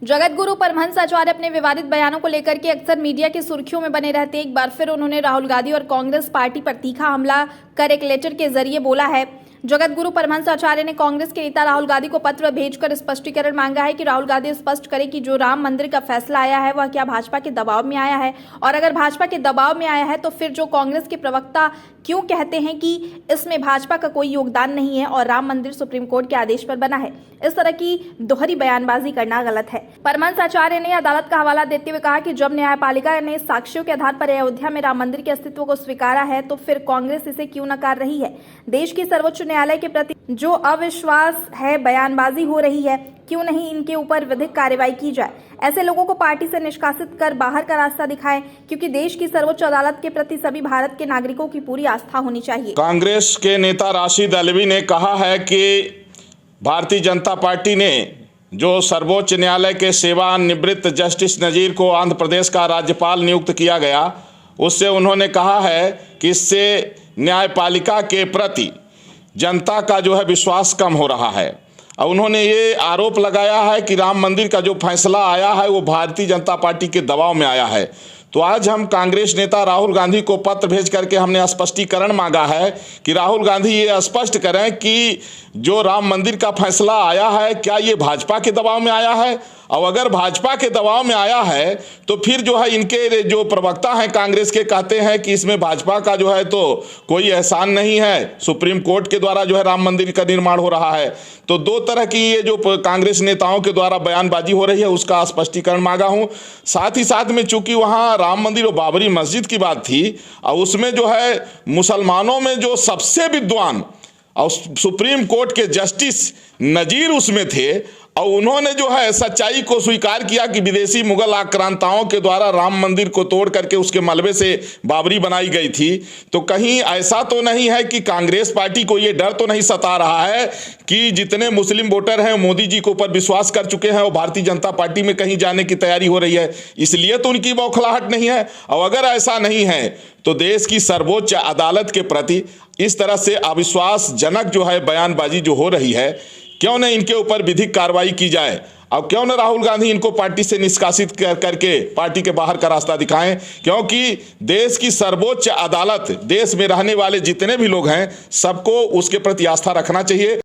जगतगुरु परमहंस आचार्य अपने विवादित बयानों को लेकर के अक्सर मीडिया की सुर्खियों में बने रहते। एक बार फिर उन्होंने राहुल गांधी और कांग्रेस पार्टी पर तीखा हमला कर एक लेटर के जरिए बोला है। जगतगुरु परमहंस आचार्य ने कांग्रेस के नेता राहुल गांधी को पत्र भेजकर स्पष्टीकरण मांगा है कि राहुल गांधी स्पष्ट करें कि जो राम मंदिर का फैसला आया है वह क्या भाजपा के दबाव में आया है, और अगर भाजपा के दबाव में आया है तो फिर जो कांग्रेस के प्रवक्ता क्यों कहते हैं कि इसमें भाजपा का कोई योगदान नहीं है और राम मंदिर सुप्रीम कोर्ट के आदेश पर बना है। इस तरह की दोहरी बयानबाजी करना गलत है। परमहंस आचार्य ने अदालत का हवाला देते हुए कहा कि जब न्यायपालिका ने साक्ष्यों के आधार पर अयोध्या में राम मंदिर के अस्तित्व को स्वीकारा है तो फिर कांग्रेस इसे क्यों नकार रही है। देश की सर्वोच्च न्यायालय के प्रति जो अविश्वास है, बयानबाजी हो रही है, क्यों नहीं इनके ऊपर विधिक कार्रवाई की जाए। ऐसे लोगों को पार्टी से निष्कासित कर बाहर का रास्ता दिखाएं, क्योंकि देश की सर्वोच्च अदालत के प्रति सभी भारत के नागरिकों की पूरी आस्था होनी चाहिए। कांग्रेस के नेता राशिद अल्वी ने कहा है कि भारतीय जनता पार्टी ने जो सर्वोच्च न्यायालय के सेवानिवृत्त जस्टिस नजीर को आंध्र प्रदेश का राज्यपाल नियुक्त किया गया, उससे उन्होंने कहा है कि इससे न्यायपालिका के प्रति जनता का जो है विश्वास कम हो रहा है। और उन्होंने ये आरोप लगाया है कि राम मंदिर का जो फैसला आया है वो भारतीय जनता पार्टी के दबाव में आया है। तो आज हम कांग्रेस नेता राहुल गांधी को पत्र भेज करके हमने स्पष्टीकरण मांगा है कि राहुल गांधी ये स्पष्ट करें कि जो राम मंदिर का फैसला आया है क्या ये भाजपा के दबाव में आया है, और अगर भाजपा के दबाव में आया है तो फिर जो है इनके जो प्रवक्ता हैं कांग्रेस के कहते हैं कि इसमें भाजपा का जो है तो कोई एहसान नहीं है, सुप्रीम कोर्ट के द्वारा जो है राम मंदिर का निर्माण हो रहा है। तो दो तरह की ये जो कांग्रेस नेताओं के द्वारा बयानबाजी हो रही है उसका स्पष्टीकरण मांगा हूँ। साथ ही साथ में चूंकि वहाँ राम मंदिर और बाबरी मस्जिद की बात थी और उसमें जो है मुसलमानों में जो सबसे विद्वान और सुप्रीम कोर्ट के जस्टिस नजीर उसमें थे, और उन्होंने जो है सच्चाई को स्वीकार किया कि विदेशी मुगल आक्रांताओं के द्वारा राम मंदिर को तोड़ करके उसके मलबे से बाबरी बनाई गई थी। तो कहीं ऐसा तो नहीं है कि कांग्रेस पार्टी को ये डर तो नहीं सता रहा है कि जितने मुस्लिम वोटर हैं मोदी जी के ऊपर विश्वास कर चुके हैं और भारतीय जनता पार्टी में कहीं जाने की तैयारी हो रही है, इसलिए तो उनकी बौखलाहट नहीं है। और अगर ऐसा नहीं है तो देश की सर्वोच्च अदालत के प्रति इस तरह से अविश्वासजनक जो है बयानबाजी जो हो रही है, क्यों न इनके ऊपर विधिक कार्रवाई की जाए और क्यों न राहुल गांधी इनको पार्टी से निष्कासित करके पार्टी के बाहर का रास्ता दिखाएं, क्योंकि देश की सर्वोच्च अदालत, देश में रहने वाले जितने भी लोग हैं सबको उसके प्रति आस्था रखना चाहिए।